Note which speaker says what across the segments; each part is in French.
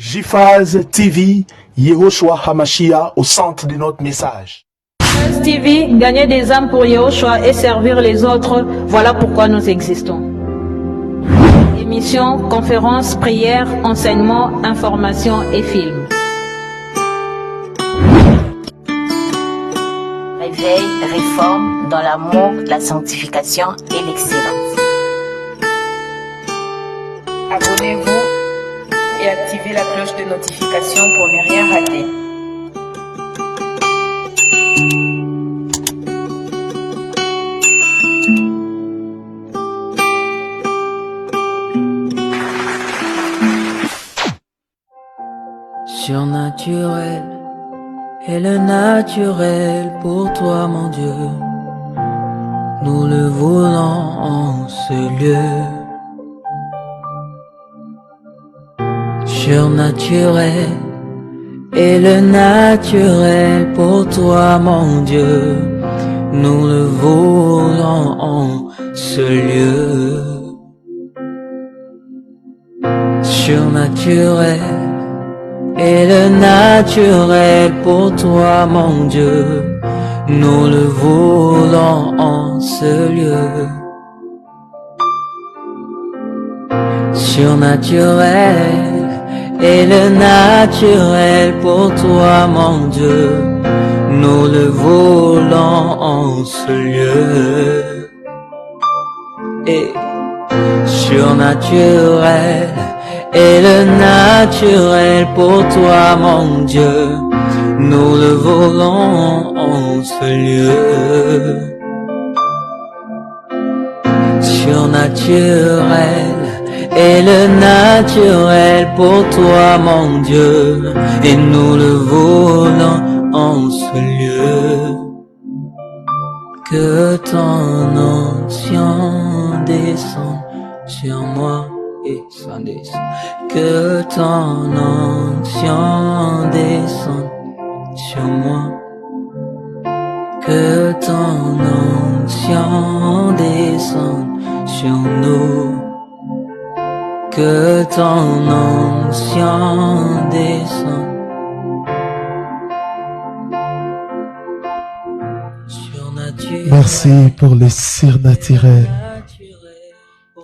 Speaker 1: JPhase TV, Yehoshua Hamashia au centre de notre message.
Speaker 2: JPhase TV, gagner des âmes pour Yehoshua et servir les autres, voilà pourquoi nous existons. Émissions, conférences, prières, enseignements, informations et films.
Speaker 3: Réveil, réforme dans l'amour, la sanctification et l'excellence.
Speaker 4: Abonnez-vous et activez la cloche de notification pour ne rien rater.
Speaker 5: Surnaturel est le naturel pour toi, mon Dieu. Nous le voulons en ce lieu. Surnaturel est le naturel pour toi, mon Dieu. Nous le voulons en ce lieu. Surnaturel est le naturel pour toi, mon Dieu. Nous le voulons en ce lieu. Surnaturel est le naturel pour toi, mon Dieu. Nous le voulons en ce lieu. Et surnaturel est le naturel pour toi, mon Dieu. Nous le voulons en ce lieu. Surnaturel est le naturel pour toi, mon Dieu. Et nous le voulons en ce lieu. Que ton onction descende sur moi. Et ça descend. Que ton onction descende sur moi. Que ton onction descende sur nous. Que ton onction descende.
Speaker 1: Merci pour le surnaturel.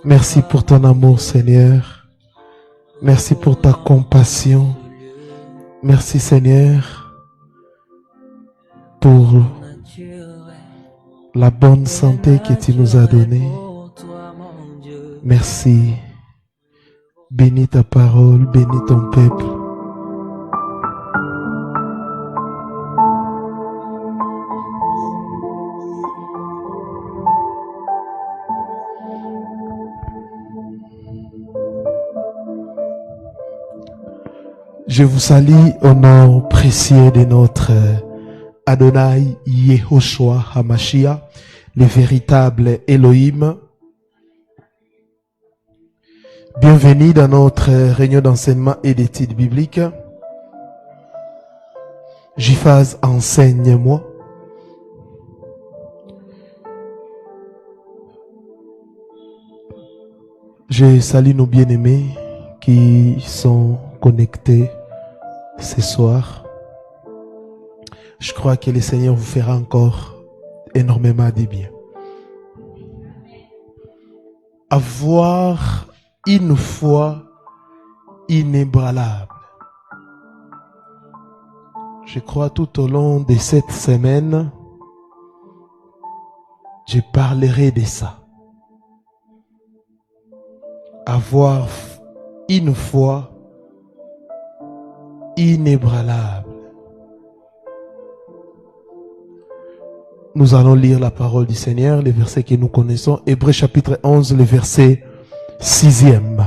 Speaker 1: Merci pour ton amour, Seigneur. Merci pour ta compassion. Merci, Seigneur, pour la bonne santé que tu nous as donnée. Merci. Bénis ta parole, bénis ton peuple. Je vous salue au nom précieux de notre Adonai Yehoshua Hamashia, le véritable Elohim. Bienvenue dans notre réunion d'enseignement et d'études bibliques. JPhase, enseigne-moi. Je salue nos bien-aimés qui sont connectés ce soir. Je crois que le Seigneur vous fera encore énormément de bien. Avoir une foi inébranlable. Je crois tout au long de cette semaine, je parlerai de ça. Avoir une foi inébranlable. Nous allons lire la parole du Seigneur, les versets que nous connaissons. Hébreux chapitre 11, le verset 6e.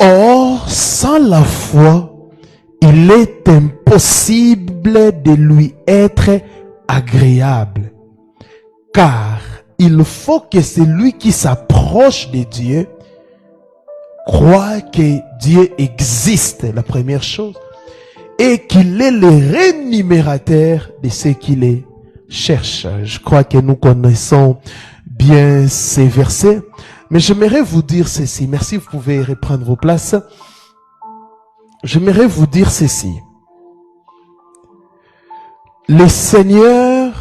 Speaker 1: Or, sans la foi, il est impossible de lui être agréable. Car il faut que celui qui s'approche de Dieu croit que Dieu existe, la première chose, et qu'il est le rémunérateur de ceux qui les cherchent. Je crois que nous connaissons bien ces versets. Mais j'aimerais vous dire ceci. Merci, vous pouvez reprendre vos places. J'aimerais vous dire ceci. Le Seigneur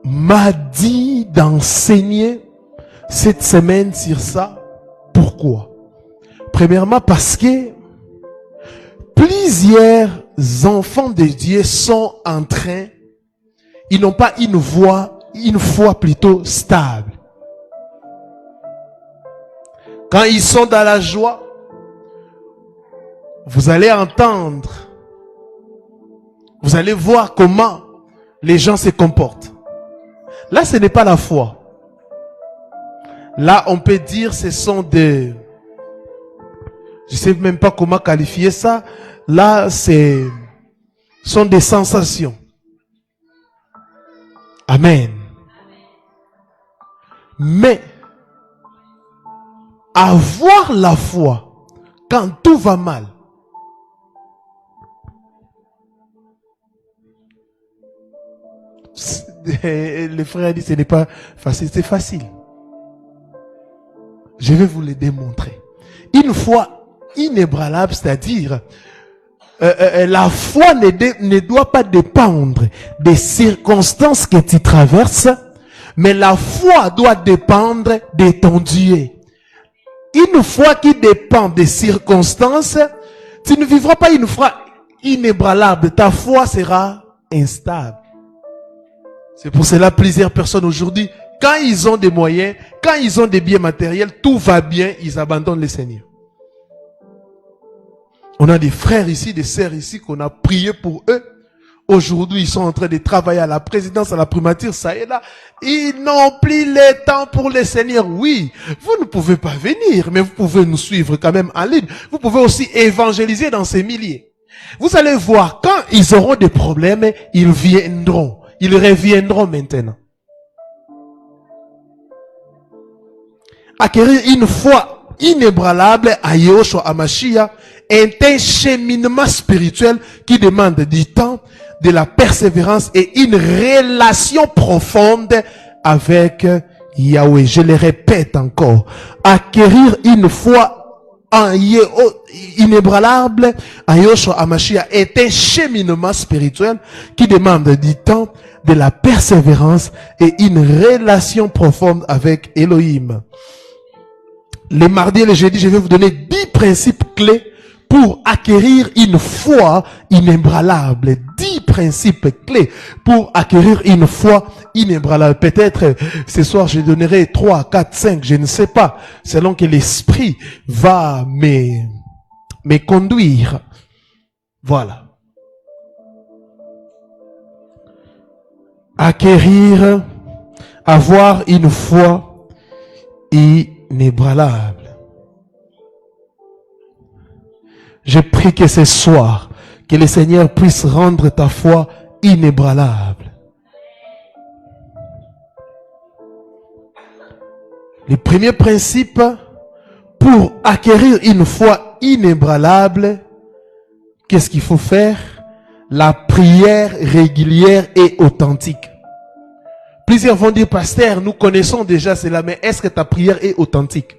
Speaker 1: m'a dit d'enseigner cette semaine sur ça. Pourquoi? Premièrement, parce que plusieurs enfants de Dieu sont en train, ils n'ont pas une foi plutôt stable. Quand ils sont dans la joie, vous allez entendre, vous allez voir comment les gens se comportent. Là, ce n'est pas la foi. Là, on peut dire ce sont des... Je sais même pas comment qualifier ça. Là, ce sont des sensations. Amen. Mais, avoir la foi quand tout va mal, le frère dit ce n'est pas facile, c'est facile. Je vais vous le démontrer. Une foi inébranlable, c'est-à-dire la foi ne doit pas dépendre des circonstances que tu traverses, mais la foi doit dépendre de ton Dieu. Une foi qui dépend des circonstances, tu ne vivras pas une foi inébranlable. Ta foi sera instable. C'est pour cela plusieurs personnes aujourd'hui, quand ils ont des moyens, quand ils ont des biens matériels, tout va bien, ils abandonnent le Seigneur. On a des frères ici, des sœurs ici qu'on a prié pour eux. Aujourd'hui, ils sont en train de travailler à la présidence, à la primature, ça et là. Ils n'ont plus le temps pour le Seigneur. Oui, vous ne pouvez pas venir, mais vous pouvez nous suivre quand même en ligne. Vous pouvez aussi évangéliser dans ces milliers. Vous allez voir, quand ils auront des problèmes, ils viendront. Ils reviendront maintenant. Acquérir une foi inébranlable à Yahushua HaMashiach est un cheminement spirituel qui demande du temps, de la persévérance et une relation profonde avec Yahweh. Je le répète encore. Acquérir une foi inébranlable à Yahushua HaMashiach est un cheminement spirituel qui demande du temps, de la persévérance et une relation profonde avec Elohim. Les mardis et les jeudis, je vais vous donner 10 principes clés pour acquérir une foi inébranlable. 10 principes clés pour acquérir une foi inébranlable. Peut-être ce soir je donnerai 3, 4, 5, je ne sais pas, selon que l'Esprit va me conduire. Voilà. Acquérir, avoir une foi inébranlable. Je prie que ce soir, que le Seigneur puisse rendre ta foi inébranlable. Le premier principe, pour acquérir une foi inébranlable, qu'est-ce qu'il faut faire? La prière régulière et authentique. Plusieurs vont dire, pasteur, nous connaissons déjà cela, mais est-ce que ta prière est authentique?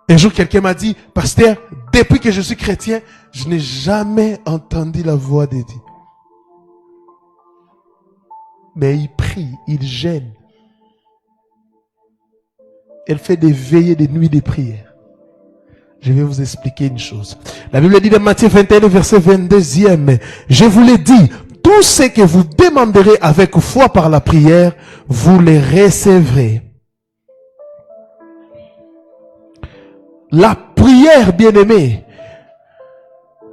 Speaker 1: Un jour, quelqu'un m'a dit, pasteur, depuis que je suis chrétien, je n'ai jamais entendu la voix de Dieu. Mais il prie, il gêne. Elle fait des veillées, des nuits de prière. Je vais vous expliquer une chose. La Bible dit dans Matthieu 21, verset 22e, je vous l'ai dit, tout ce que vous demanderez avec foi par la prière, vous les recevrez. La prière, bien-aimée,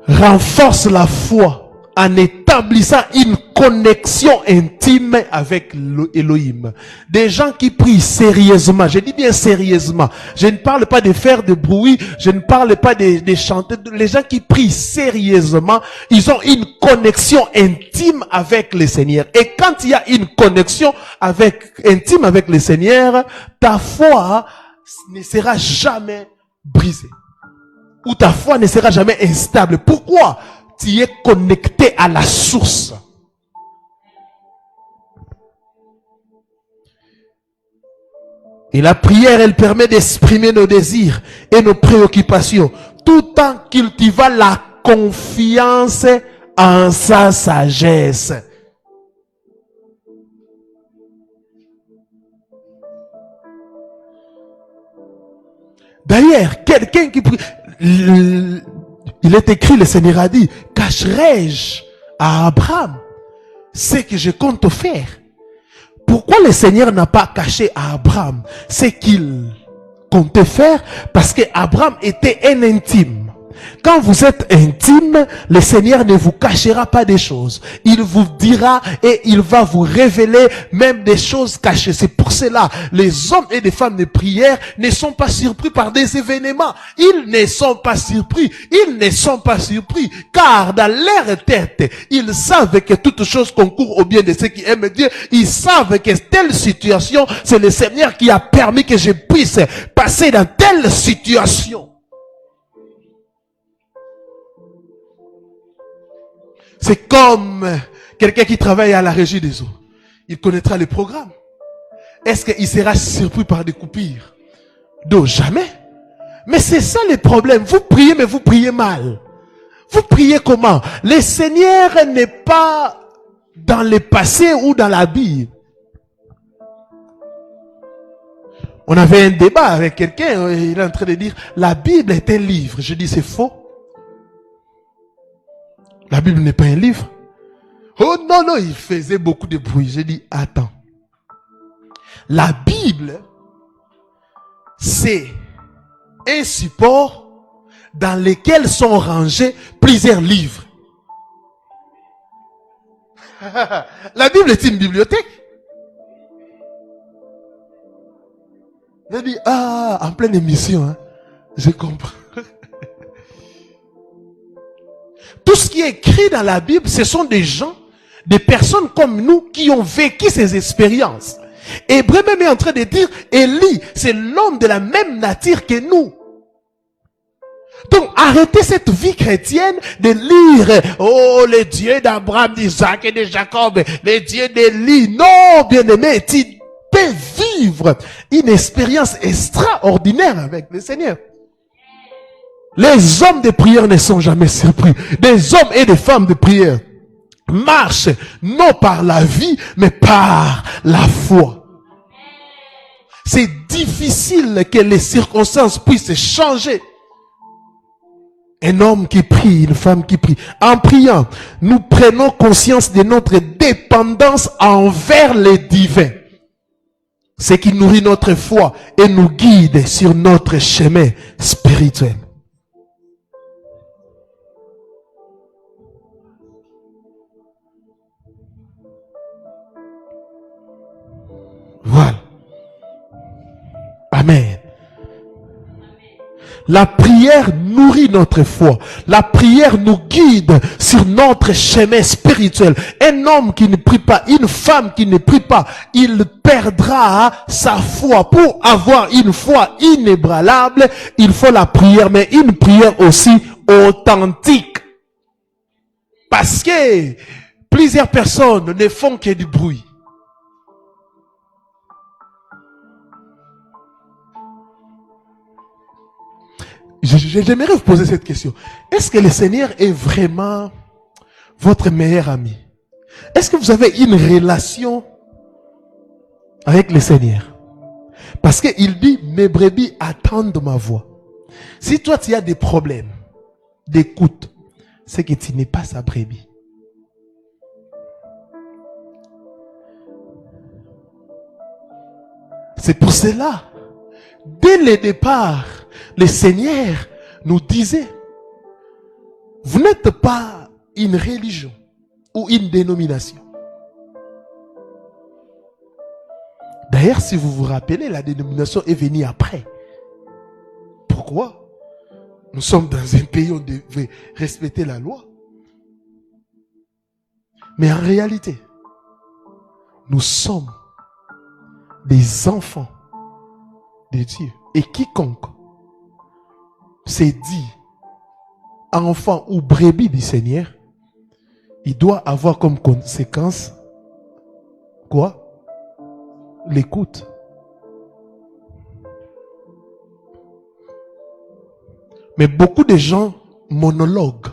Speaker 1: renforce la foi en établissant une connexion intime avec Elohim. Des gens qui prient sérieusement, je dis bien sérieusement, je ne parle pas de faire de bruit, je ne parle pas de chanter, les gens qui prient sérieusement, ils ont une connexion intime avec le Seigneur. Et quand il y a une connexion intime avec le Seigneur, ta foi ne sera jamais brisée. Ou ta foi ne sera jamais instable. Pourquoi? tu es connecté à la source. Et la prière, elle permet d'exprimer nos désirs et nos préoccupations, tout en cultivant la confiance en sa sagesse. D'ailleurs, quelqu'un qui prie, il est écrit, le Seigneur a dit, cacherai-je à Abraham ce que je compte faire? Pourquoi le Seigneur n'a pas caché à Abraham ce qu'il comptait faire? Parce que Abraham était un intime. Quand vous êtes intime, le Seigneur ne vous cachera pas des choses. Il vous dira et il va vous révéler même des choses cachées. C'est pour cela, les hommes et les femmes de prière ne sont pas surpris par des événements. Ils ne sont pas surpris. Ils ne sont pas surpris. Car dans leur tête, ils savent que toute chose concourt au bien de ceux qui aiment Dieu. Ils savent que telle situation, c'est le Seigneur qui a permis que je puisse passer dans telle situation. C'est comme quelqu'un qui travaille à la régie des eaux. Il connaîtra les programmes. Est-ce qu'il sera surpris par des coupures d'eau? Jamais. Mais c'est ça le problème. Vous priez, mais vous priez mal. Vous priez comment? Le Seigneur n'est pas dans le passé ou dans la Bible. On avait un débat avec quelqu'un, il est en train de dire, la Bible est un livre. Je dis, c'est faux. La Bible n'est pas un livre. Oh non, non, il faisait beaucoup de bruit. J'ai dit, attends. La Bible, c'est un support dans lequel sont rangés plusieurs livres. La Bible est une bibliothèque. J'ai dit, en pleine émission, hein, je comprends. Tout ce qui est écrit dans la Bible, ce sont des gens, des personnes comme nous qui ont vécu ces expériences. Hébreu même est en train de dire, Élie, c'est l'homme de la même nature que nous. Donc, arrêtez cette vie chrétienne de lire, oh, le Dieu d'Abraham, d'Isaac et de Jacob, le Dieu d'Élie. Non, bien-aimé, tu peux vivre une expérience extraordinaire avec le Seigneur. Les hommes de prière ne sont jamais surpris. Des hommes et des femmes de prière marchent non par la vie, mais par la foi. C'est difficile que les circonstances puissent changer. Un homme qui prie, une femme qui prie. En priant, nous prenons conscience de notre dépendance envers les divins. Ce qui nourrit notre foi et nous guide sur notre chemin spirituel. Voilà. Amen. La prière nourrit notre foi. La prière nous guide sur notre chemin spirituel. Un homme qui ne prie pas, une femme qui ne prie pas, il perdra sa foi. Pour avoir une foi inébranlable, il faut la prière, mais une prière aussi authentique. Parce que plusieurs personnes ne font que du bruit. J'aimerais vous poser cette question. Est-ce que le Seigneur est vraiment votre meilleur ami? Est-ce que vous avez une relation avec le Seigneur? Parce qu'il dit, mes brebis attendent ma voix. Si toi tu as des problèmes d'écoute, c'est que tu n'es pas sa brebis. C'est pour cela, dès le départ, le Seigneur nous disait, vous n'êtes pas une religion ou une dénomination. D'ailleurs, si vous vous rappelez, la dénomination est venue après. Pourquoi? Nous sommes dans un pays où on devait respecter la loi. Mais en réalité, nous sommes des enfants de Dieu. Et quiconque s'est dit enfant ou brebis du Seigneur, il doit avoir comme conséquence quoi? L'écoute. Mais beaucoup de gens monologuent.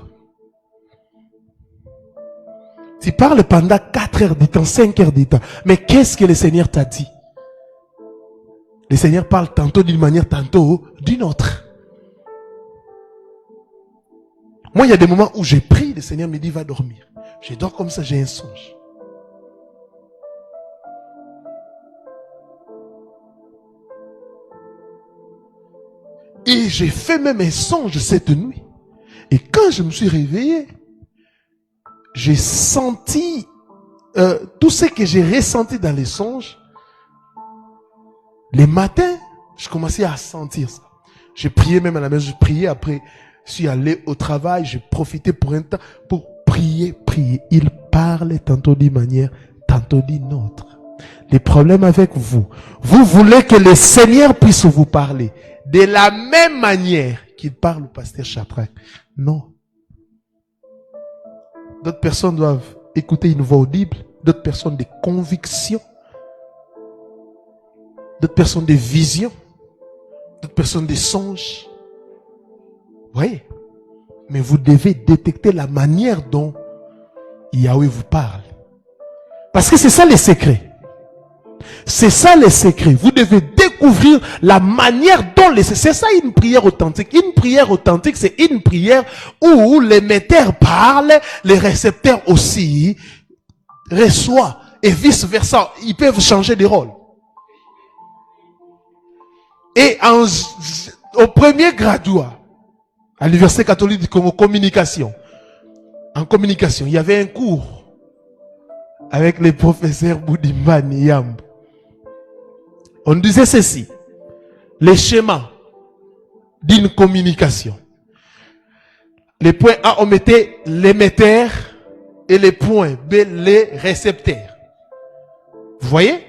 Speaker 1: Tu parles pendant 4 heures du temps, 5 heures du temps. Mais qu'est-ce que le Seigneur t'a dit? Le Seigneur parle tantôt d'une manière, tantôt d'une autre. Moi, il y a des moments où je prie, le Seigneur me dit, va dormir. Je dors comme ça, j'ai un songe. Et j'ai fait même un songe cette nuit. Et quand je me suis réveillé, j'ai senti tout ce que j'ai ressenti dans les songes. Les matins, je commençais à sentir ça. J'ai prié même à la maison, je priais après, je suis allé au travail, j'ai profité pour un temps pour prier. Il parle tantôt d'une manière, tantôt d'une autre. Les problèmes avec vous, vous voulez que le Seigneur puisse vous parler de la même manière qu'il parle au pasteur Chatrac. Non. D'autres personnes doivent écouter une voix audible, d'autres personnes des convictions, d'autres personnes des visions, d'autres personnes des songes. Vous voyez? Mais vous devez détecter la manière dont Yahweh vous parle. Parce que c'est ça les secrets. C'est ça les secrets. Vous devez découvrir la manière dont c'est ça une prière authentique. Une prière authentique, c'est une prière où l'émetteur parle, les récepteurs aussi reçoivent et vice versa. Ils peuvent changer de rôle. Et au premier graduat, à l'Université catholique du Congo, en communication, il y avait un cours avec le professeur Boudimba Niyambo. On disait ceci, les schémas d'une communication. Les points A, on mettait l'émetteur et les points B, les récepteurs. Vous voyez?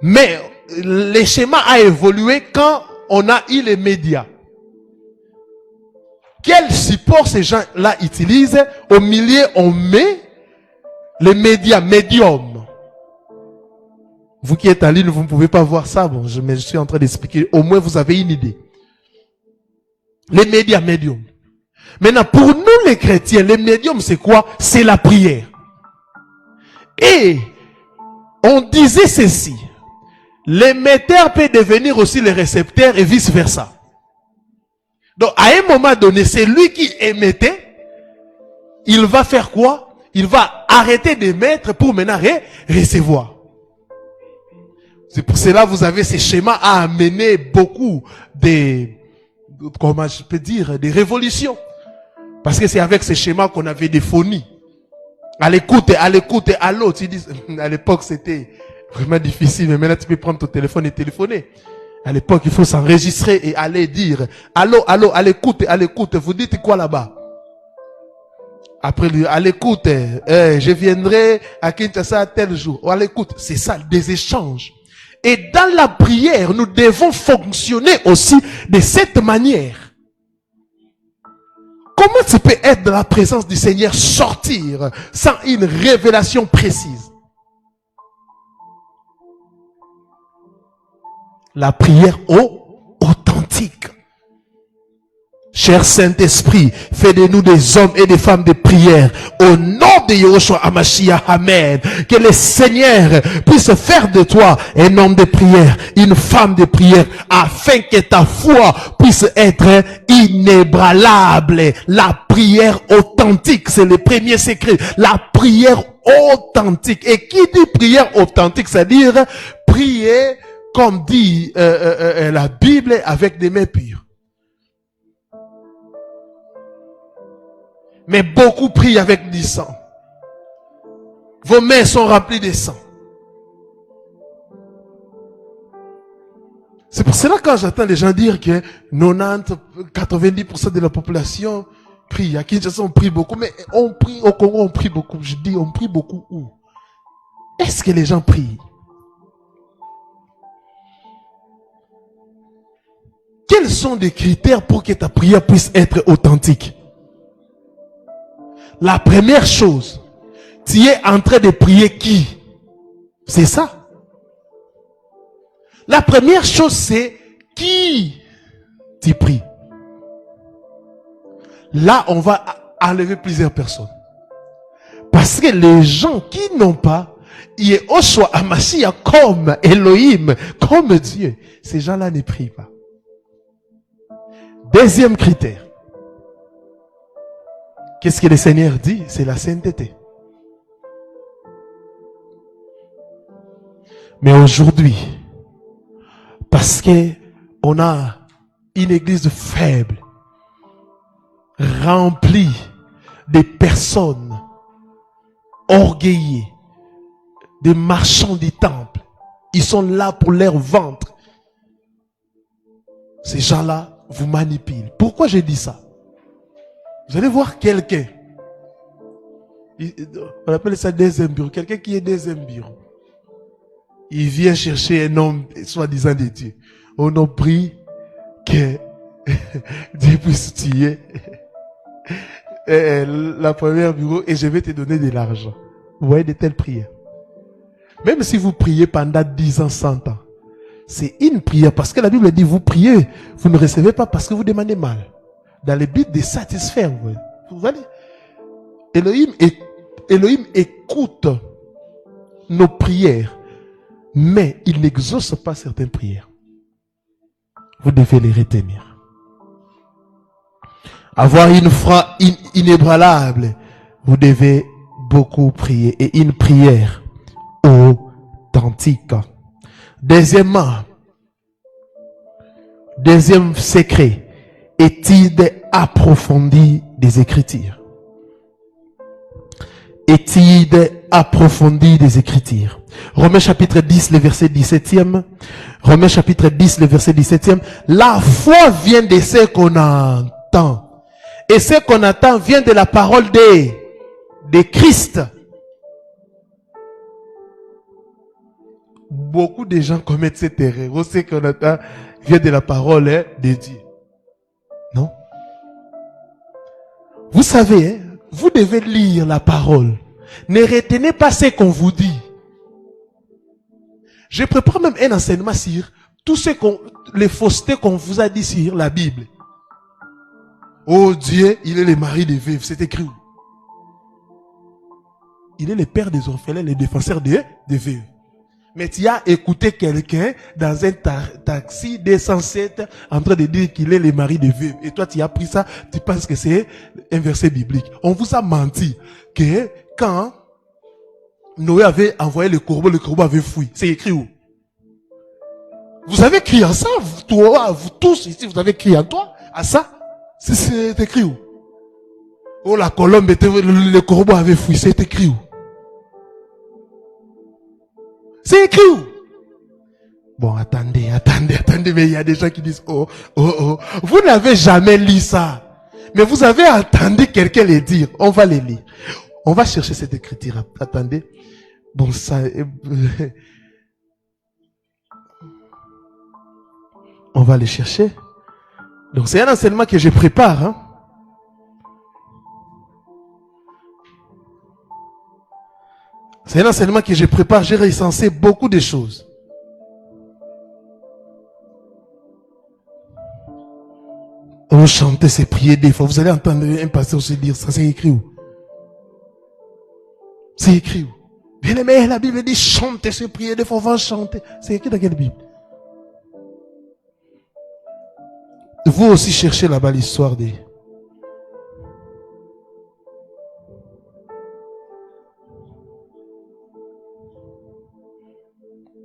Speaker 1: Mais le schéma a évolué quand on a eu les médias. Quel support ces gens-là utilisent? Au milieu, on met les médias, médiums. Vous qui êtes en ligne, vous ne pouvez pas voir ça. Bon, mais je suis en train d'expliquer. Au moins, vous avez une idée. Les médias, médiums. Maintenant, pour nous les chrétiens, les médiums, c'est quoi? C'est la prière. Et on disait ceci. L'émetteur peut devenir aussi le récepteur et vice versa. Donc, à un moment donné, c'est lui qui émettait. Il va faire quoi? Il va arrêter d'émettre pour maintenant recevoir. C'est pour cela que vous avez ces schémas à amener beaucoup comment je peux dire, des révolutions. Parce que c'est avec ces schémas qu'on avait des phonies. À l'écoute, à l'autre. Ils disent, à l'époque, c'était vraiment difficile, mais maintenant tu peux prendre ton téléphone et téléphoner. À l'époque, il faut s'enregistrer et aller dire, allô, à l'écoute, vous dites quoi là-bas? Après, à l'écoute, je viendrai à Kinshasa tel jour. Ou à l'écoute, c'est ça, des échanges. Et dans la prière, nous devons fonctionner aussi de cette manière. Comment tu peux être dans la présence du Seigneur, sortir sans une révélation précise? La prière authentique. Cher Saint-Esprit, fais de nous des hommes et des femmes de prière. Au nom de Yahushua Hamashiach, Amen. Que le Seigneur puisse faire de toi un homme de prière, une femme de prière, afin que ta foi puisse être inébranlable. La prière authentique, c'est le premier secret. La prière authentique. Et qui dit prière authentique, c'est-à-dire prier comme dit la Bible avec des mains pures. Mais beaucoup prient avec du sang. Vos mains sont remplies de sang. C'est pour cela quand j'entends les gens dire que 90% de la population prie. À Kinshasa, on prie beaucoup. Mais on prie au Congo, on prie beaucoup. Je dis, on prie beaucoup où? Est-ce que les gens prient? Quels sont les critères pour que ta prière puisse être authentique? La première chose, tu es en train de prier qui? C'est ça. La première chose, c'est qui tu pries. Là, on va enlever plusieurs personnes. Parce que les gens qui n'ont pas Yehoshua Amashia comme Elohim, comme Dieu, ces gens-là ne prient pas. Deuxième critère. Qu'est-ce que le Seigneur dit? C'est la sainteté. Mais aujourd'hui, parce que on a une église faible, remplie de personnes orgueillées, des marchands du temple, ils sont là pour leur ventre. Ces gens-là vous manipulent. Pourquoi je dis ça? Vous allez voir quelqu'un, on appelle ça deuxième bureau, quelqu'un qui est deuxième bureau. Il vient chercher un homme, soi-disant de Dieu. On a pris que Dieu puisse tuer la première bureau et je vais te donner de l'argent. Vous voyez de telles prières. Même si vous priez pendant 10 ans, 100 ans, c'est une prière parce que la Bible dit vous priez, vous ne recevez pas parce que vous demandez mal. Dans le but de satisfaire. Vous voyez? Elohim écoute nos prières, mais il n'exauce pas certaines prières. Vous devez les retenir. Avoir une foi inébranlable, vous devez beaucoup prier et une prière authentique. Deuxièmement, deuxième secret, étude approfondie des Écritures. Étude approfondie des Écritures. Romains chapitre 10, le verset 17e. Romains chapitre 10, le verset 17e. La foi vient de ce qu'on entend. Et ce qu'on entend vient de la parole de Christ. Beaucoup de gens commettent cette erreur. Ce qu'on entend vient de la parole de Dieu. Non? Vous savez, vous devez lire la parole. Ne retenez pas ce qu'on vous dit. Je prépare même un enseignement sur tout ce les faussetés qu'on vous a dit sur la Bible. Oh Dieu, il est le mari des veuves. C'est écrit où? Il est le père des orphelins, le défenseur des veuves. Mais tu as écouté quelqu'un dans un taxi des 107 en train de dire qu'il est le mari de veuve. Et toi, tu as pris ça, tu penses que c'est un verset biblique. On vous a menti que quand Noé avait envoyé le corbeau avait fui. C'est écrit où? Vous avez crié à ça, toi, vous tous ici, vous avez crié à toi, à ça? C'est écrit où? Oh, la colombe était, le corbeau avait fui. C'est écrit où? C'est écrit où? Bon, attendez, mais il y a des gens qui disent, oh, vous n'avez jamais lu ça. Mais vous avez entendu quelqu'un le dire. On va les lire. On va chercher cette écriture. Attendez. Bon, ça, on va les chercher. Donc, c'est un enseignement que je prépare, hein. C'est un enseignement que je prépare. J'ai recensé beaucoup de choses. On chantait ces prières des fois. Vous allez entendre un pasteur se dire ça. C'est écrit où? C'est écrit où? Bien aimé, la Bible dit chantez ces prières des fois. On va chanter. C'est écrit dans quelle Bible? Vous aussi cherchez là-bas l'histoire des...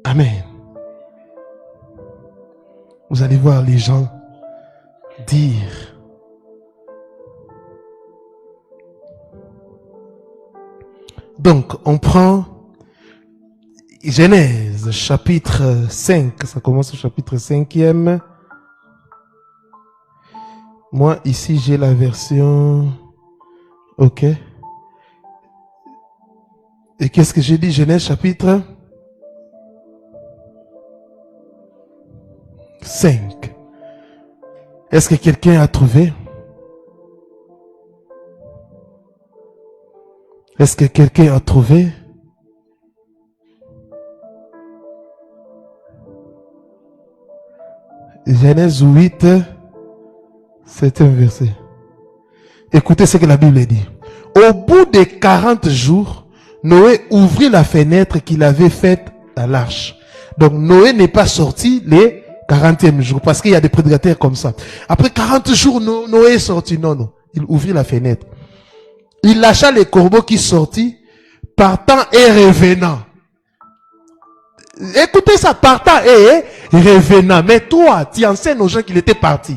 Speaker 1: Amen. Vous allez voir les gens dire. Donc, on prend Genèse, chapitre 5. Ça commence au chapitre 5e. Moi, ici, j'ai la version... Ok. Et qu'est-ce que j'ai dit? Genèse, chapitre 5. Est-ce que quelqu'un a trouvé? Est-ce que quelqu'un a trouvé? Genèse 8, 7e verset. Écoutez ce que la Bible dit. Au bout de 40 jours, Noé ouvrit la fenêtre qu'il avait faite à l'arche. Donc Noé n'est pas sorti les 40e jour, parce qu'il y a des prédicateurs comme ça. Après 40 jours, Noé est sorti. Non. Il ouvrit la fenêtre. Il lâcha les corbeaux qui sortit, partant et revenant. Écoutez ça, partant et revenant. Mais toi, tu enseignes aux gens qu'il était parti.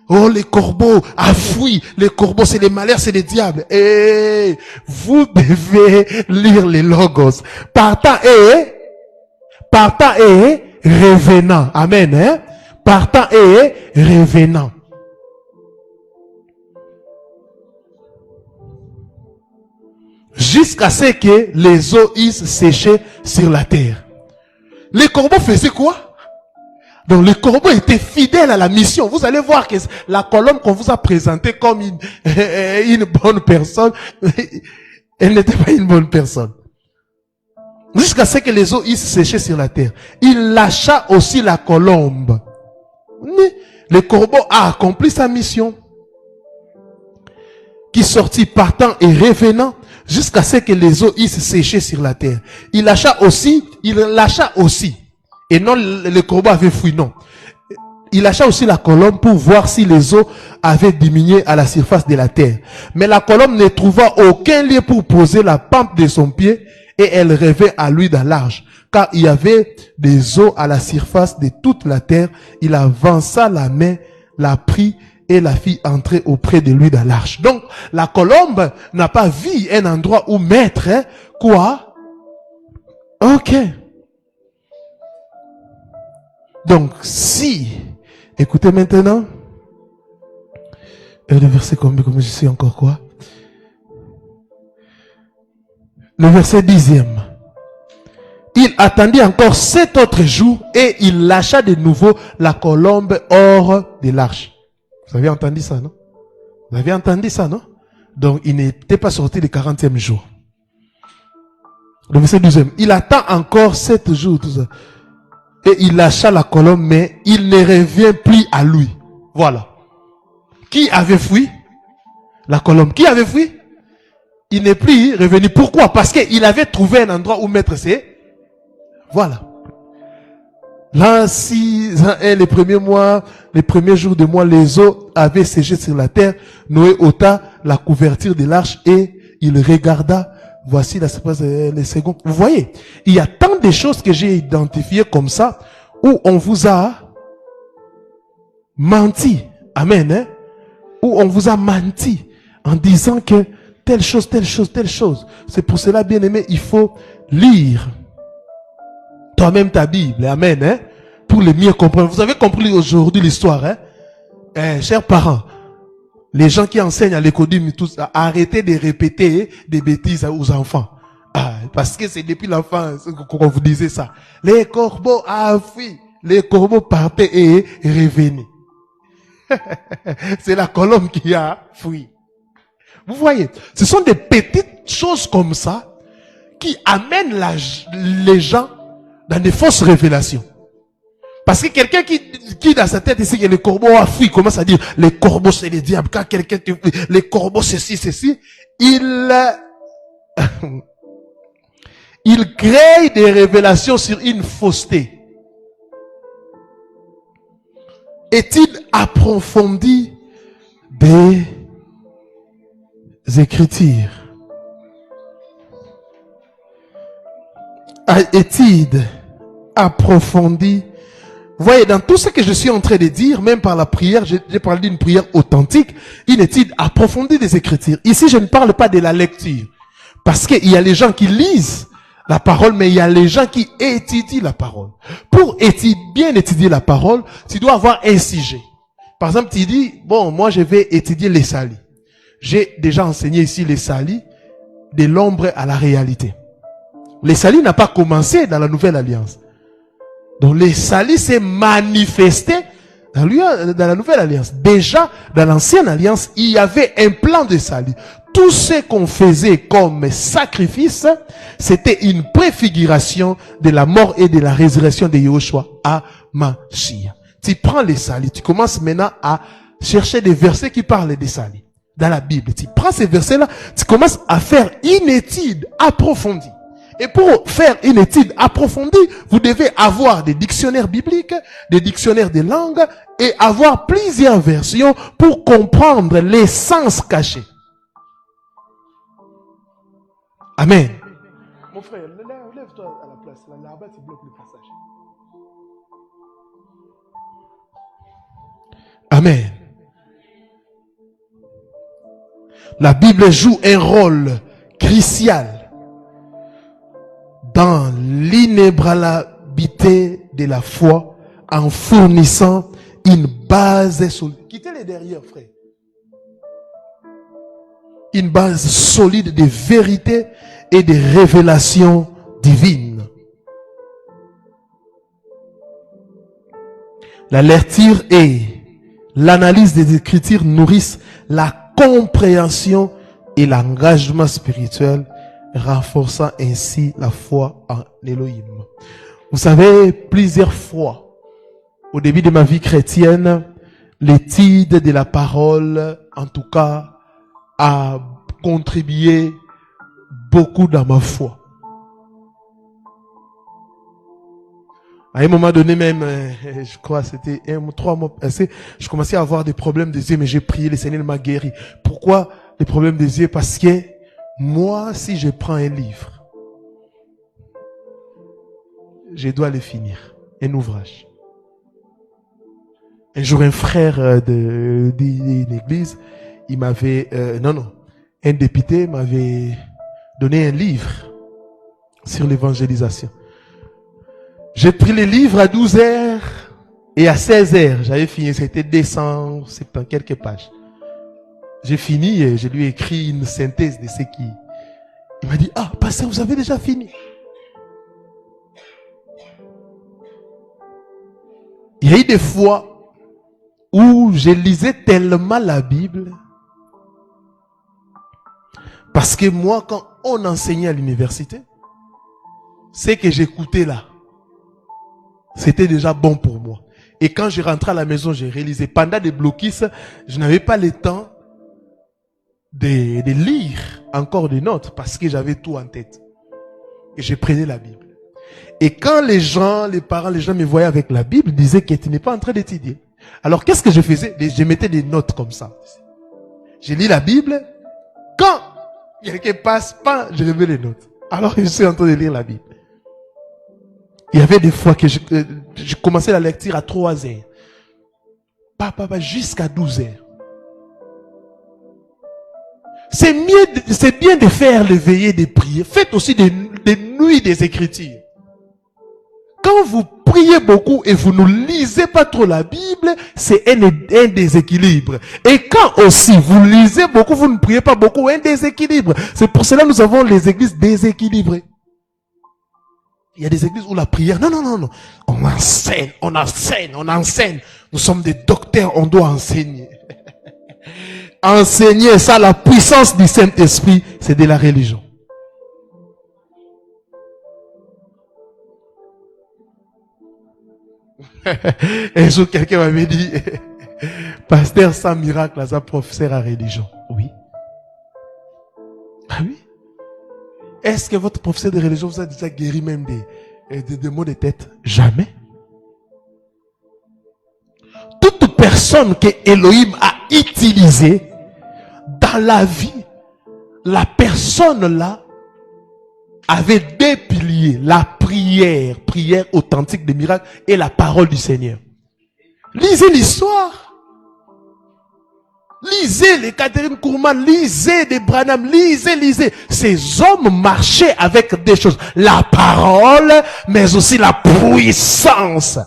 Speaker 1: Oh, les corbeaux, fui. Les corbeaux, c'est les malheurs, c'est les diables. Et vous devez lire les logos. Partant et revenant. Amen, hein? Partant et revenant. Jusqu'à ce que les eaux eussent séché sur la terre. Les corbeaux faisaient quoi? Donc les corbeaux étaient fidèles à la mission. Vous allez voir que la colombe qu'on vous a présentée comme une bonne personne, elle n'était pas une bonne personne. Jusqu'à ce que les eaux eussent séché sur la terre. Il lâcha aussi la colombe. Le corbeau a accompli sa mission. Qui sortit partant et revenant jusqu'à ce que les eaux eussent séché sur la terre. Il lâcha aussi, et non le corbeau avait fui, non. Il lâcha aussi la colombe pour voir si les eaux avaient diminué à la surface de la terre. Mais la colombe ne trouva aucun lieu pour poser la pente de son pied et elle revint à lui dans l'arche. Car il y avait des eaux à la surface de toute la terre. Il avança la main, la prit et la fit entrer auprès de lui dans l'arche. Donc, la colombe n'a pas vu un endroit où mettre, quoi? Ok. Donc, si, écoutez maintenant, le verset combien, je sais encore quoi? Le verset 10e. Il attendit encore 7 autres jours et il lâcha de nouveau la colombe hors de l'arche. Vous avez entendu ça, non? Vous avez entendu ça, non? Donc, il n'était pas sorti le 40e jour. Le verset 12e. Il attend encore 7 jours, tout ça. Et il lâcha la colombe, mais il ne revient plus à lui. Voilà. Qui avait fui? La colombe. Qui avait fui? Il n'est plus revenu. Pourquoi? Parce qu'il avait trouvé un endroit où mettre ses... Voilà. Là, si les premiers mois, les premiers jours de mois, les eaux avaient séché sur la terre, Noé ôta la couverture de l'arche et il regarda. Voici la séquence, les secondes. Vous voyez, il y a tant de choses que j'ai identifiées comme ça, où on vous a menti. Amen, hein? Où on vous a menti en disant que telle chose, telle chose, telle chose. C'est pour cela, bien aimé, il faut lire toi-même ta Bible. Amen, hein? Pour le mieux comprendre. Vous avez compris aujourd'hui l'histoire, hein? Chers parents, les gens qui enseignent à l'école, tous, arrêtez de répéter des bêtises aux enfants. Parce que c'est depuis l'enfance qu'on vous disait ça. Les corbeaux fui. Les corbeaux partaient et revenaient. C'est la colombe qui a fui. Vous voyez, ce sont des petites choses comme ça qui amènent les gens dans des fausses révélations. Parce que quelqu'un qui dans sa tête ici que les corbeaux a fui, commence à dire les corbeaux c'est les diables. Quand quelqu'un te dit les corbeaux ceci, il crée des révélations sur une fausseté. Étude approfondie des Écritures. Étude approfondie. Vous voyez, dans tout ce que je suis en train de dire, même par la prière, j'ai parlé d'une prière authentique, une étude approfondie des Écritures. Ici, je ne parle pas de la lecture. Parce qu'il y a les gens qui lisent la parole, mais il y a les gens qui étudient la parole. Pour bien étudier la parole, tu dois avoir un sujet. Par exemple, tu dis, bon, moi je vais étudier les salis. J'ai déjà enseigné ici les salis, de l'ombre à la réalité. Les salis n'a pas commencé dans la nouvelle alliance. Donc les salis s'est manifesté dans la nouvelle alliance. Déjà, dans l'ancienne alliance, il y avait un plan de salut. tout ce qu'on faisait comme sacrifice, c'était une préfiguration de la mort et de la résurrection de Yahushua à Mashiach. Tu prends les salis, tu commences maintenant à chercher des versets qui parlent des salis dans la Bible. Tu prends ces versets-là, tu commences à faire une étude approfondie. Et pour faire une étude approfondie, vous devez avoir des dictionnaires bibliques, des dictionnaires de langues et avoir plusieurs versions pour comprendre les sens cachés. Amen. Mon frère, lève-toi à la place. Là-bas, tu bloques le passage. Amen. La Bible joue un rôle crucial dans l'inébranlabilité de la foi en fournissant une base solide. Quittez-les derrière, frère. Une base solide de vérité et de révélations divines. La lecture et l'analyse des Écritures nourrissent la compréhension et l'engagement spirituel, renforçant ainsi la foi en Elohim. Vous savez, plusieurs fois, au début de ma vie chrétienne, l'étude de la parole, en tout cas, a contribué beaucoup dans ma foi. À un moment donné même, je crois c'était 1 ou 3 mois passés, je commençais à avoir des problèmes des yeux, mais j'ai prié, le Seigneur m'a guéri. Pourquoi les problèmes des yeux? Parce que moi, si je prends un livre, je dois le finir, un ouvrage. Un jour, un frère d'une église, il m'avait, un député m'avait donné un livre sur l'évangélisation. J'ai pris le livre à 12 heures et à 16 heures, j'avais fini, c'était 270 quelques pages. J'ai fini et je lui ai écrit une synthèse de ce qui... Il m'a dit, ah, pasteur, vous avez déjà fini. Il y a eu des fois où je lisais tellement la Bible parce que moi, quand on enseignait à l'université, ce que j'écoutais là, c'était déjà bon pour moi. Et quand je rentrais à la maison, j'ai réalisé, pendant des blocus, je n'avais pas le temps de lire encore des notes parce que j'avais tout en tête. Et je prenais la Bible. Et quand les gens, les parents, les gens me voyaient avec la Bible, ils disaient que tu n'es pas en train d'étudier. Alors qu'est-ce que je faisais? Je mettais des notes comme ça. Je lis la Bible. Quand quelqu'un passe pas, je remets les notes. Alors je suis en train de lire la Bible. Il y avait des fois que je commençais la lecture à 3 heures. Jusqu'à 12 heures. C'est bien de faire les veillées des prières. Faites aussi des nuits des Écritures. Quand vous priez beaucoup et vous ne lisez pas trop la Bible, c'est un déséquilibre. Et quand aussi vous lisez beaucoup, vous ne priez pas beaucoup, un déséquilibre. C'est pour cela que nous avons les églises déséquilibrées. Il y a des églises où la prière, non. On enseigne. Nous sommes des docteurs, on doit enseigner. Enseigner, ça, la puissance du Saint-Esprit, c'est de la religion. Un jour, quelqu'un m'avait dit, pasteur sans miracle, ça professeur à religion. Oui. Ah oui? Est-ce que votre professeur de religion vous a déjà guéri même des maux de tête? Jamais. Toute personne que Elohim a utilisée dans la vie, la personne là avait 2 piliers. La prière authentique des miracles et la parole du Seigneur. Lisez l'histoire. Lisez les Catherine Kuhlman, lisez les Branham, lisez. Ces hommes marchaient avec des choses. La parole, mais aussi la puissance.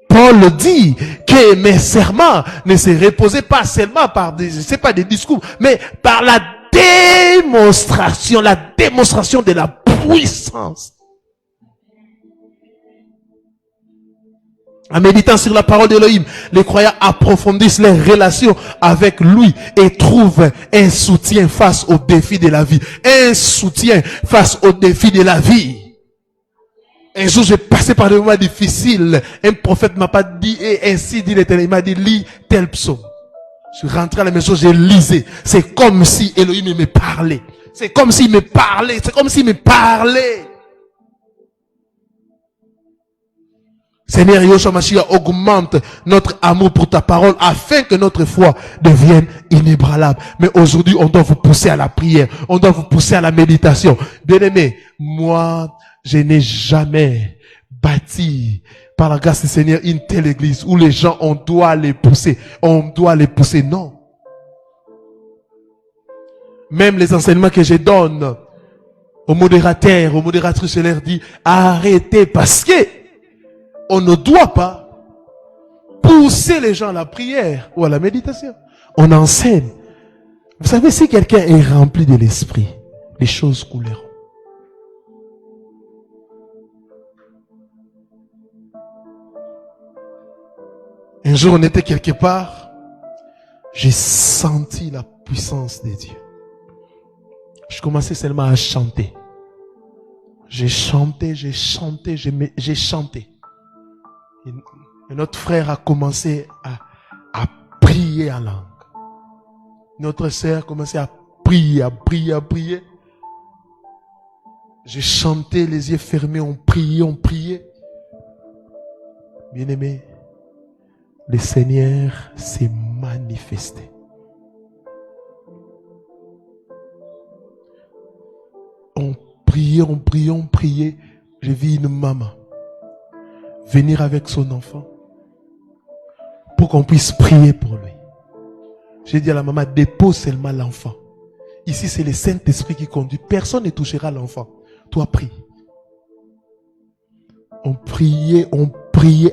Speaker 1: Paul dit que mes serments ne se reposaient pas seulement par des discours, mais par la démonstration de la puissance. En méditant sur la parole d'Élohim, les croyants approfondissent leurs relations avec lui et trouvent un soutien face aux défis de la vie. Un soutien face aux défis de la vie. Un jour, j'ai passé par des moments difficiles. Un prophète m'a pas dit, et ainsi dit l'Éternel, il m'a dit, lis tel psaume. Je suis rentré à la maison, j'ai lisé. C'est comme si Elohim me parlait. C'est comme s'il me parlait. C'est comme s'il me parlait. Seigneur Yoshua Mashiach, augmente notre amour pour ta parole afin que notre foi devienne inébranlable. Mais aujourd'hui, on doit vous pousser à la prière. On doit vous pousser à la méditation. Bien-aimé, moi, je n'ai jamais bâti par la grâce du Seigneur une telle église où les gens, on doit les pousser. On doit les pousser. Non. Même les enseignements que je donne aux modérateurs, aux modératrices, je leur dis, arrêtez parce que on ne doit pas pousser les gens à la prière ou à la méditation. On enseigne. Vous savez, si quelqu'un est rempli de l'esprit, les choses couleront. Un jour, on était quelque part, j'ai senti la puissance de Dieu. Je commençais seulement à chanter. J'ai chanté. Et notre frère a commencé à prier en langue. Notre sœur a commencé à prier. J'ai chanté, les yeux fermés, on priait. Bien-aimé, le Seigneur s'est manifesté. On priait. J'ai vu une maman venir avec son enfant pour qu'on puisse prier pour lui. J'ai dit à la maman, dépose seulement l'enfant. Ici, c'est le Saint-Esprit qui conduit. Personne ne touchera l'enfant. Toi, prie. On priait.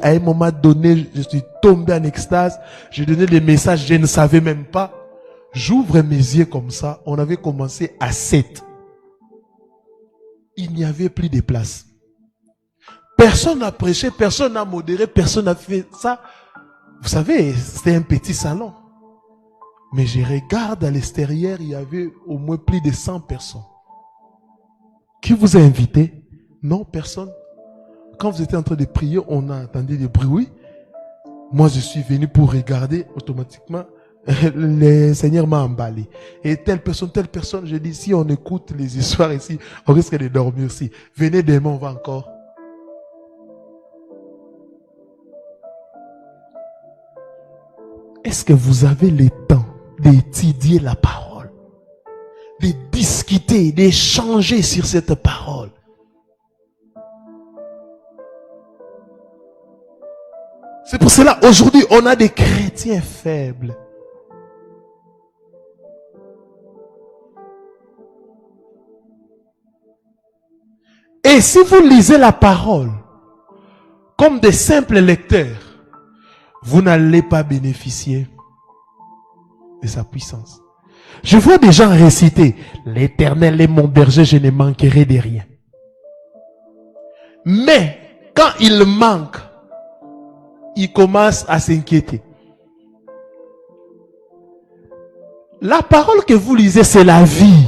Speaker 1: À un moment donné, je suis tombé en extase. J'ai donné des messages, je ne savais même pas. J'ouvre mes yeux comme ça. On avait commencé à 7. Il n'y avait plus de place. Personne n'a prêché, personne n'a modéré, personne n'a fait ça. Vous savez, c'était un petit salon. Mais je regarde à l'extérieur, il y avait au moins plus de 100 personnes. Qui vous a invité? Non, personne. Quand vous étiez en train de prier, on a entendu des bruits. Moi, je suis venu pour regarder automatiquement. Le Seigneur m'a emballé. Et telle personne, je dis, si on écoute les histoires ici, on risque de dormir aussi. Venez demain, on va encore. Est-ce que vous avez le temps d'étudier la parole, de discuter, d'échanger sur cette parole? C'est pour cela, aujourd'hui, on a des chrétiens faibles. Et si vous lisez la parole comme des simples lecteurs, vous n'allez pas bénéficier de sa puissance. Je vois des gens réciter, l'Éternel est mon berger, je ne manquerai de rien. Mais, quand il manque, il commence à s'inquiéter. La parole que vous lisez, c'est la vie.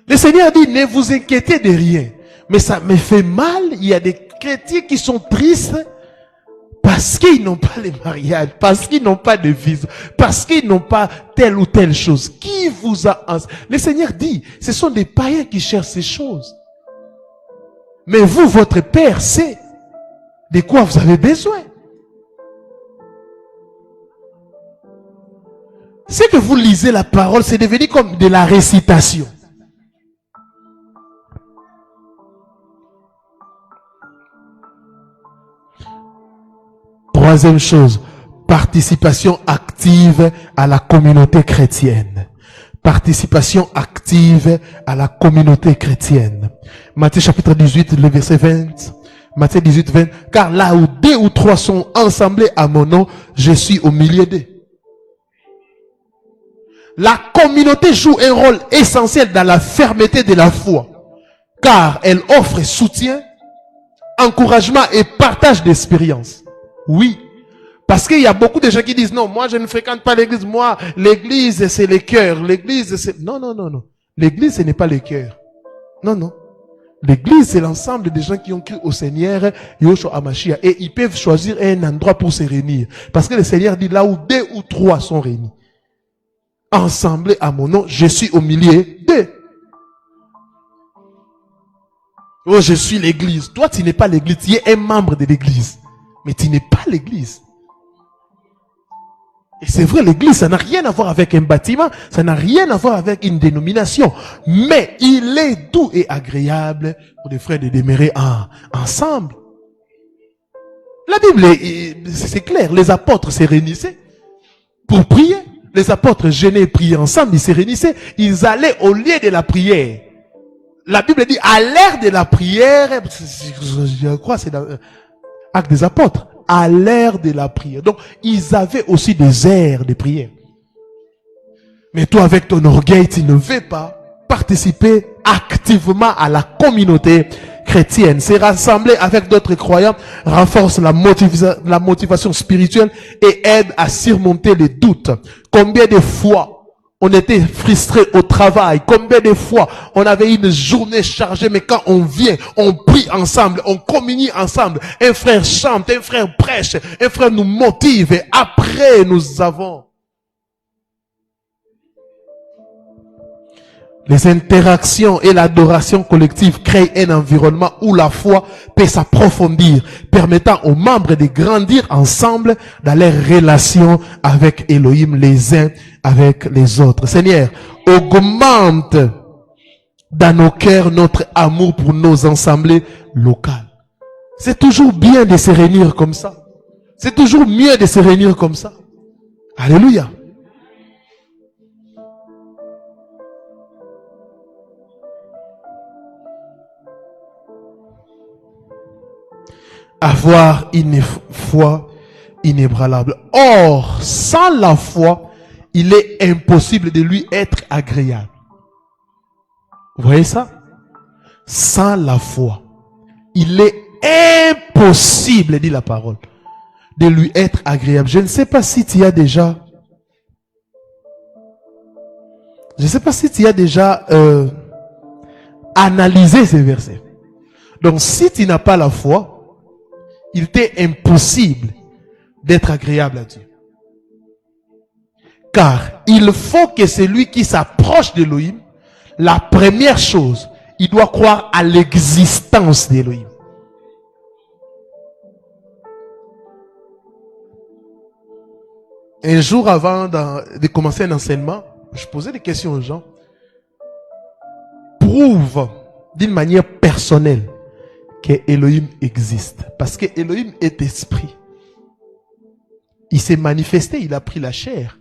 Speaker 1: Le Seigneur dit, ne vous inquiétez de rien. Mais ça me fait mal, il y a des chrétiens qui sont tristes parce qu'ils n'ont pas les mariages, parce qu'ils n'ont pas de visa, parce qu'ils n'ont pas telle ou telle chose. Qui vous a... Le Seigneur dit, ce sont des païens qui cherchent ces choses. Mais vous, votre Père sait de quoi vous avez besoin. C'est que vous lisez la parole, c'est devenu comme de la récitation. Troisième chose, participation active à la communauté chrétienne. Participation active à la communauté chrétienne. Matthieu chapitre 18, le verset 20. Matthieu 18, 20. Car là où 2 ou 3 sont assemblés à mon nom, je suis au milieu d'eux. La communauté joue un rôle essentiel dans la fermeté de la foi. Car elle offre soutien, encouragement et partage d'expérience. Oui. Parce qu'il y a beaucoup de gens qui disent, non, moi je ne fréquente pas l'église. Moi, l'église c'est les cœurs. L'église c'est... Non, non, non, non. L'église ce n'est pas les cœurs. Non, non. L'église c'est l'ensemble des gens qui ont cru au Seigneur Yeshua HaMashiach. Et ils peuvent choisir un endroit pour se réunir. Parce que le Seigneur dit, là où 2 ou 3 sont réunis, ensemble à mon nom, je suis au milieu d'eux. Oh, je suis l'église. Toi, tu n'es pas l'église. Tu es un membre de l'église. Mais tu n'es pas l'église. Et c'est vrai, l'église, ça n'a rien à voir avec un bâtiment. Ça n'a rien à voir avec une dénomination. Mais il est doux et agréable pour les frères de demeurer ensemble. La Bible, c'est clair. Les apôtres se réunissaient pour prier. Les apôtres jeûnaient et priaient ensemble. Ils se réunissaient. Ils allaient au lieu de la prière. La Bible dit, à l'heure de la prière, je crois que c'est dans Actes des Apôtres, à l'heure de la prière. Donc, ils avaient aussi des heures de prière. Mais toi, avec ton orgueil, tu ne veux pas participer activement à la communauté chrétienne. Se rassembler avec d'autres croyants renforce la motivation spirituelle et aide à surmonter les doutes. Combien de fois on était frustré au travail. Combien de fois on avait une journée chargée, mais quand on vient, on prie ensemble, on communie ensemble. Un frère chante, un frère prêche, un frère nous motive. Et après, nous avons les interactions et l'adoration collective créent un environnement où la foi peut s'approfondir, permettant aux membres de grandir ensemble dans leurs relations avec Elohim, les uns avec les autres. Seigneur, augmente dans nos cœurs notre amour pour nos assemblées locales. C'est toujours bien de se réunir comme ça. C'est toujours mieux de se réunir comme ça. Alléluia. Avoir une foi inébranlable. Or, sans la foi, il est impossible de lui être agréable. Vous voyez ça? Sans la foi, il est impossible, dit la parole, de lui être agréable. Je ne sais pas si tu as déjà... Je ne sais pas si tu as déjà analysé ces versets. Donc, si tu n'as pas la foi, il t'est impossible d'être agréable à Dieu. Car il faut que celui qui s'approche d'Élohim, la première chose, il doit croire à l'existence d'Élohim. Un jour avant de commencer un enseignement, je posais des questions aux gens. Prouve d'une manière personnelle que Elohim existe. Parce que Elohim est esprit. Il s'est manifesté, il a pris la chair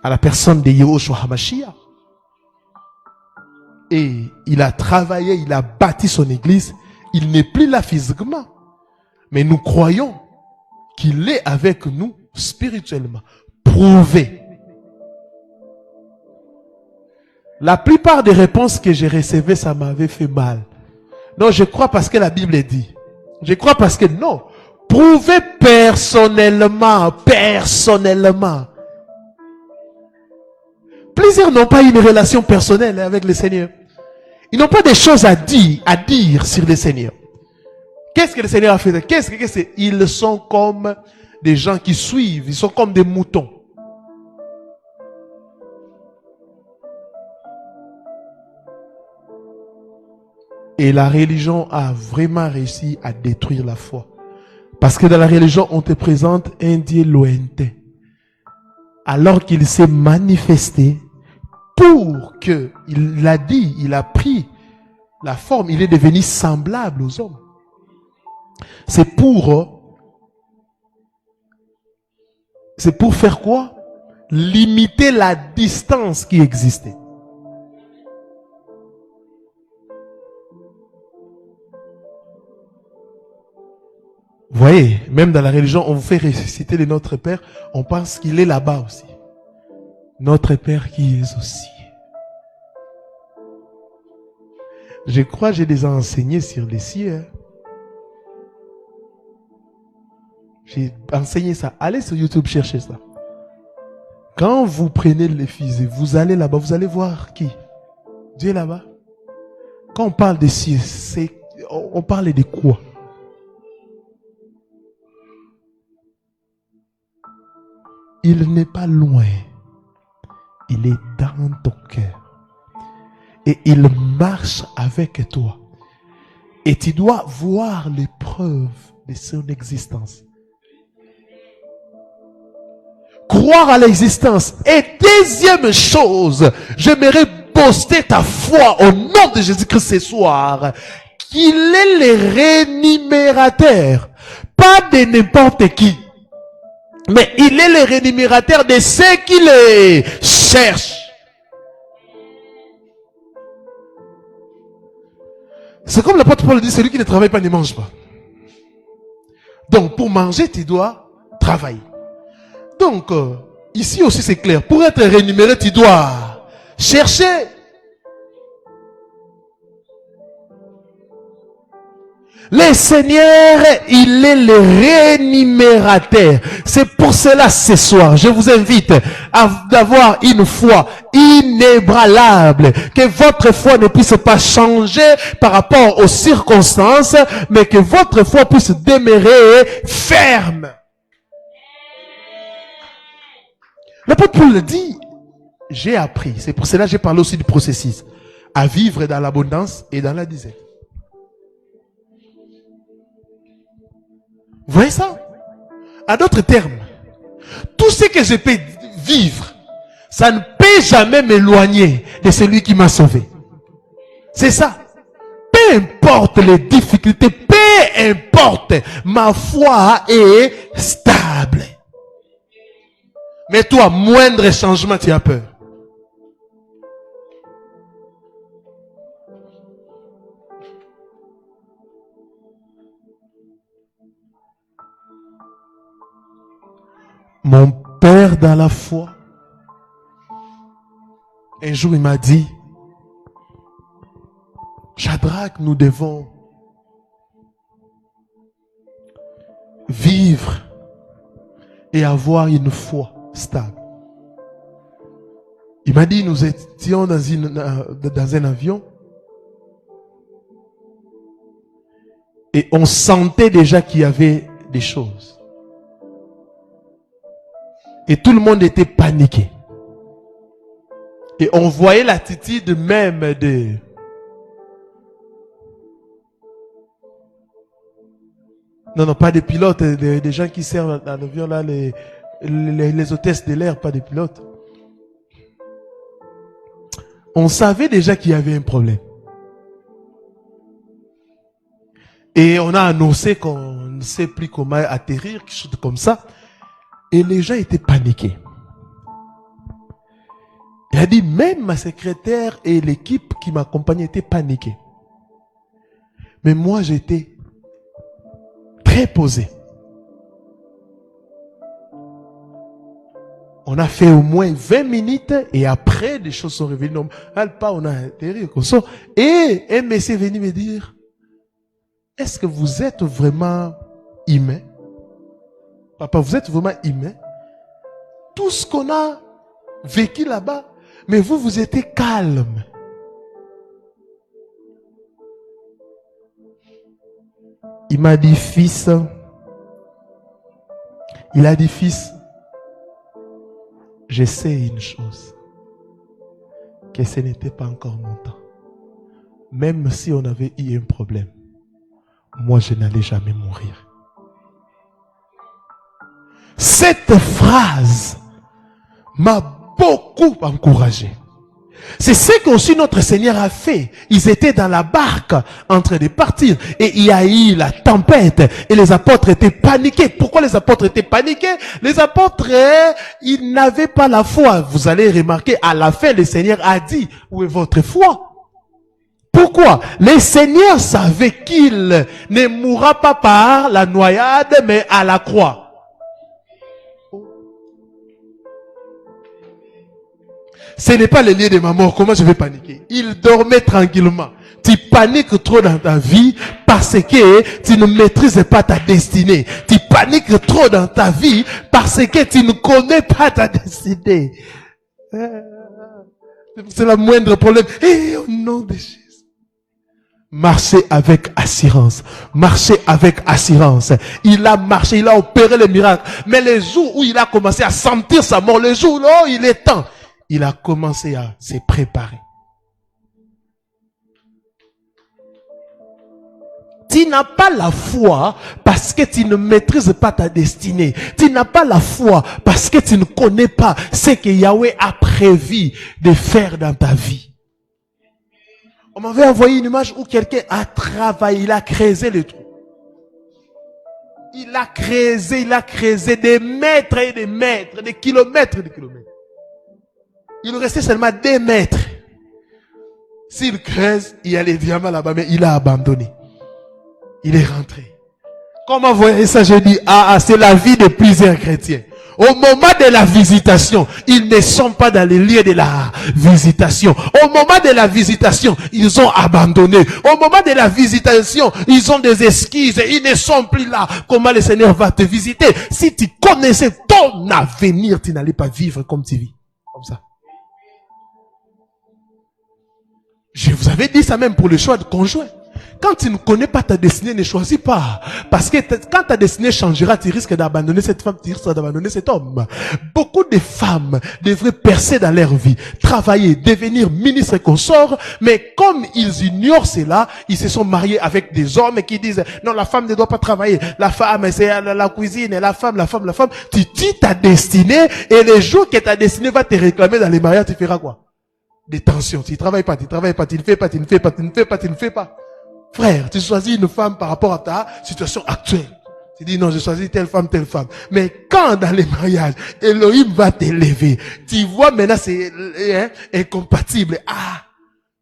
Speaker 1: à la personne de Yeshua HaMashiach. Et il a travaillé, il a bâti son église. Il n'est plus là physiquement. Mais nous croyons qu'il est avec nous spirituellement. Prouvé. La plupart des réponses que j'ai recevées, ça m'avait fait mal. Non, je crois parce que la Bible dit. Je crois parce que non. Prouvez personnellement. Personnellement. Plusieurs n'ont pas une relation personnelle avec le Seigneur. Ils n'ont pas des choses à dire sur le Seigneur. Qu'est-ce que le Seigneur a fait? Ils sont comme des gens qui suivent. Ils sont comme des moutons. Et la religion a vraiment réussi à détruire la foi. Parce que dans la religion, on te présente un Dieu lointain. Alors qu'il s'est manifesté pour que, il l'a dit, il a pris la forme, il est devenu semblable aux hommes. C'est pour faire quoi? Limiter la distance qui existait. Vous voyez, même dans la religion, on vous fait réciter le Notre Père, on pense qu'il est là-bas aussi. Notre Père qui est aux cieux. Je crois que j'ai déjà enseigné sur les cieux. J'ai enseigné ça. Allez sur YouTube, cherchez ça. Quand vous prenez les fusées, vous allez là-bas, vous allez voir qui? Dieu est là-bas. Quand on parle de cieux, on parle de quoi? Il n'est pas loin. Il est dans ton cœur. Et il marche avec toi. Et tu dois voir les preuves de son existence. Croire à l'existence. Et deuxième chose, j'aimerais booster ta foi au nom de Jésus-Christ ce soir. Qu'il est le rémunérateur. Pas de n'importe qui. Mais il est le rémunérateur de ceux qui les cherchent. C'est comme l'apôtre Paul dit, celui qui ne travaille pas ne mange pas. Donc, pour manger, tu dois travailler. Donc, ici aussi c'est clair. Pour être rémunéré, tu dois chercher. Le Seigneur, il est le rémunérateur. C'est pour cela ce soir, je vous invite à avoir une foi inébranlable. Que votre foi ne puisse pas changer par rapport aux circonstances, mais que votre foi puisse demeurer ferme. L'apôtre Paul le dit, j'ai appris, c'est pour cela que j'ai parlé aussi du processus, à vivre dans l'abondance et dans la disette. Vous voyez ça? En d'autres termes, tout ce que je peux vivre, ça ne peut jamais m'éloigner de celui qui m'a sauvé. C'est ça. Peu importe les difficultés, peu importe, ma foi est stable. Mais toi, moindre changement, tu as peur. Mon père dans la foi, un jour il m'a dit, Shadrach, nous devons vivre et avoir une foi stable. Il m'a dit, nous étions dans un avion et on sentait déjà qu'il y avait des choses. Et tout le monde était paniqué. Et on voyait l'attitude même de... Non, pas des pilotes, des gens qui servent dans l'avion là, les hôtesses de l'air, pas des pilotes. On savait déjà qu'il y avait un problème. Et on a annoncé qu'on ne sait plus comment atterrir, quelque chose comme ça. Et les gens étaient paniqués. Il a dit, même ma secrétaire et l'équipe qui m'accompagnait étaient paniqués. Mais moi, j'étais très posé. On a fait au moins 20 minutes et après, des choses sont revenues. On a atterri. Et un monsieur est venu me dire, est-ce que vous êtes vraiment humain? Papa, vous êtes vraiment humain? Tout ce qu'on a vécu là-bas, mais vous étiez calme. Il m'a dit, fils, il a dit, fils, je sais une chose, que ce n'était pas encore mon temps. Même si on avait eu un problème, moi je n'allais jamais mourir. Cette phrase m'a beaucoup encouragé. C'est ce qu'aussi notre Seigneur a fait. Ils étaient dans la barque en train de partir et il y a eu la tempête et les apôtres étaient paniqués. Pourquoi les apôtres étaient paniqués? Les apôtres, ils n'avaient pas la foi. Vous allez remarquer, à la fin, le Seigneur a dit, où est votre foi? Pourquoi? Le Seigneur savait qu'il ne mourra pas par la noyade, mais à la croix. Ce n'est pas le lieu de ma mort. Comment je vais paniquer? Il dormait tranquillement. Tu paniques trop dans ta vie parce que tu ne maîtrises pas ta destinée. Tu paniques trop dans ta vie parce que tu ne connais pas ta destinée. C'est le moindre problème. Et au nom de Jésus. Marchez avec assurance. Marchez avec assurance. Il a marché, il a opéré le miracle. Mais les jours où il a commencé à sentir sa mort, les jours où il est temps, il a commencé à se préparer. Tu n'as pas la foi parce que tu ne maîtrises pas ta destinée. Tu n'as pas la foi parce que tu ne connais pas ce que Yahweh a prévu de faire dans ta vie. On m'avait envoyé une image où quelqu'un a travaillé, il a creusé le trou. Il a creusé des mètres et des mètres, des kilomètres et des kilomètres. Il restait seulement 2 mètres. S'il creuse, il y a les diamants là-bas, mais il a abandonné. Il est rentré. Comment voyez ça? Je dis, c'est la vie de plusieurs chrétiens. Au moment de la visitation, ils ne sont pas dans les lieux de la visitation. Au moment de la visitation, ils ont abandonné. Au moment de la visitation, ils ont des excuses. Ils ne sont plus là. Comment le Seigneur va te visiter? Si tu connaissais ton avenir, tu n'allais pas vivre comme tu vis. Comme ça. Je vous avais dit ça même pour le choix de conjoint. Quand tu ne connais pas ta destinée, ne choisis pas. Parce que quand ta destinée changera, tu risques d'abandonner cette femme, tu risques d'abandonner cet homme. Beaucoup de femmes devraient percer dans leur vie, travailler, devenir ministres et consorts, mais comme ils ignorent cela, ils se sont mariés avec des hommes qui disent, non, la femme ne doit pas travailler. La femme, c'est la cuisine, la femme. Tu tues ta destinée, et les jours que ta destinée va te réclamer dans les mariages, tu feras quoi? Des tensions. Tu ne travailles pas, tu ne fais pas. Frère, tu choisis une femme par rapport à ta situation actuelle. Tu dis non, je choisis telle femme. Mais quand dans les mariages, Elohim va t'élever, tu vois maintenant c'est incompatible.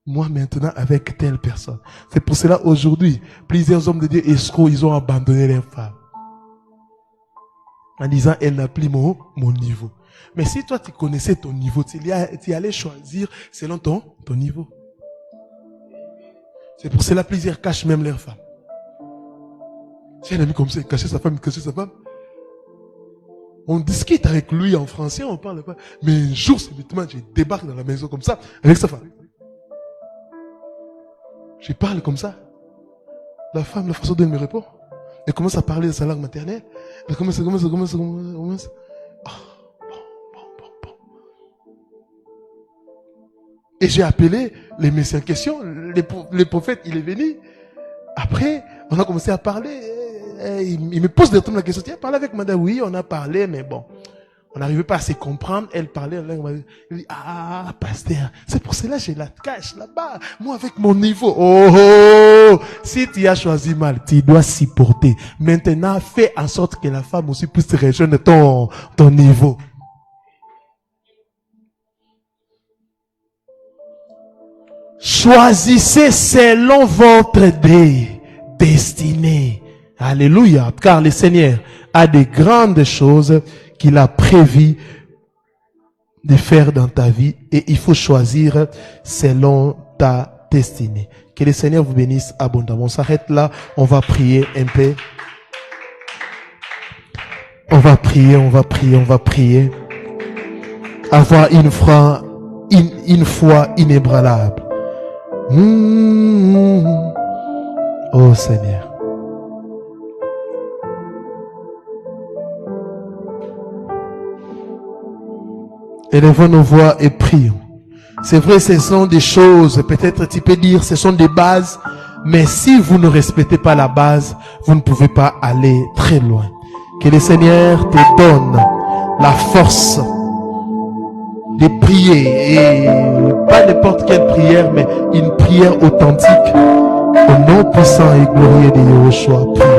Speaker 1: Moi maintenant avec telle personne. C'est pour cela aujourd'hui, plusieurs hommes de Dieu escrocs, ils ont abandonné leurs femmes. En disant, elle n'a plus mon niveau. Mais si toi tu connaissais ton niveau, tu allais choisir selon ton niveau. C'est pour cela plusieurs cachent même leurs femmes. Si un ami comme ça, il cachait sa femme. On discute avec lui en français, on parle pas. Mais un jour, subitement, je débarque dans la maison comme ça, avec sa femme. Je parle comme ça. La femme, la façon dont elle me répond. Elle commence à parler de sa langue maternelle. Elle commence. Bon. Et j'ai appelé les messieurs en question, le prophète, il est venu. Après, on a commencé à parler. Il me pose des trucs la question. Tu as parlé avec madame? Oui, on a parlé, mais bon. On n'arrivait pas à se comprendre. Elle parlait en langue. Il dit, pasteur, c'est pour cela que je la cache là-bas. Moi, avec mon niveau. Si tu as choisi mal, tu dois supporter. Maintenant, fais en sorte que la femme aussi puisse rejoindre ton niveau. Choisissez selon votre destinée. Alléluia. Car le Seigneur a des grandes choses qu'il a prévu de faire dans ta vie. Et il faut choisir selon ta destinée. Que le Seigneur vous bénisse abondamment. On s'arrête là. On va prier un peu. On va prier. Avoir une foi inébranlable. Oh Seigneur. Élevons nos voix et prions. C'est vrai, ce sont des choses, peut-être tu peux dire, ce sont des bases, mais si vous ne respectez pas la base, vous ne pouvez pas aller très loin. Que le Seigneur te donne la force de prier, et pas n'importe quelle prière, mais une prière authentique. Au nom puissant et glorieux de Yahushua, prions.